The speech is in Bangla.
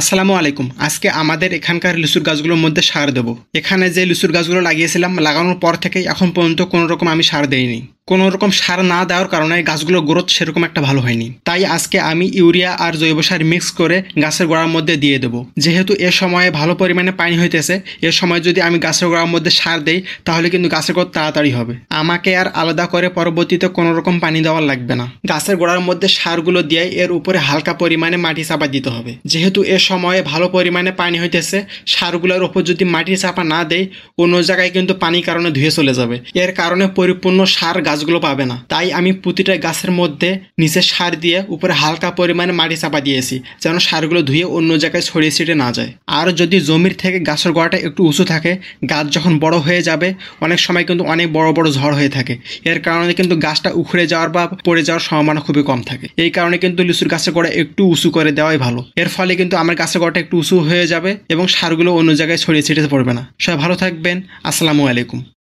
আসসালামু আলাইকুম। আজকে আমাদের এখানকার লিচুর গাছগুলোর মধ্যে সার দেব। এখানে যে লিচুর গাছগুলো লাগিয়েছিলাম, লাগানোর পর থেকেই এখন পর্যন্ত কোনো রকম আমি সার দেইনি। কোনো রকম সার না দেওয়ার কারণে গাছগুলোর গ্রোথ সেরকম একটা ভালো হয়নি। তাই আজকে আমি ইউরিয়া আর জৈব সার মিক্স করে গাছের গোড়ার মধ্যে দিয়ে দেবো। যেহেতু এ সময়ে ভালো পরিমাণে পানি হইতেছে, এ সময় যদি আমি গাছের গোড়ার মধ্যে সার দেই তাহলে কিন্তু গাছের গ্রোথ তাড়াতাড়ি হবে। আমাকে আর আলাদা করে পরবর্তীতে কোনো রকম পানি দেওয়ার লাগবে না। গাছের গোড়ার মধ্যে সারগুলো দিয়ে এর উপরে হালকা পরিমাণে মাটি চাপা দিতে হবে। যেহেতু এ সময়ে ভালো পরিমাণে পানি হইতেছে, সারগুলোর উপর যদি মাটি চাপা না দেয় অন্য জায়গায় কিন্তু পানির কারণে ধুয়ে চলে যাবে। এর কারণে পরিপূর্ণ সার গাছগুলো পাবে না। তাই আমি প্রতিটা গাছের মধ্যে নিচে সার দিয়ে উপরে হালকা পরিমাণে মাটি চাপা দিয়েছি, যেন সারগুলো ধুয়ে অন্য জায়গায় ছড়িয়ে ছিটে না যায়। আর যদি জমির থেকে গাছের গোড়াটা একটু উঁচু থাকে, গাছ যখন বড় হয়ে যাবে অনেক সময় কিন্তু অনেক বড় বড় ঝড় হয়ে থাকে। এর কারণে কিন্তু গাছটা উখড়ে যাওয়ার বা পড়ে যাওয়ার সম্ভাবনা খুবই কম থাকে। এই কারণে কিন্তু লিচুর গাছের গোড়া একটু উঁচু করে দেওয়াই ভালো। এর ফলে কিন্তু আমার গাছের গোড়াটা একটু উঁচু হয়ে যাবে এবং সারগুলো অন্য জায়গায় ছড়িয়ে ছিটে পড়বে না। সবাই ভালো থাকবেন। আসসালামু আলাইকুম।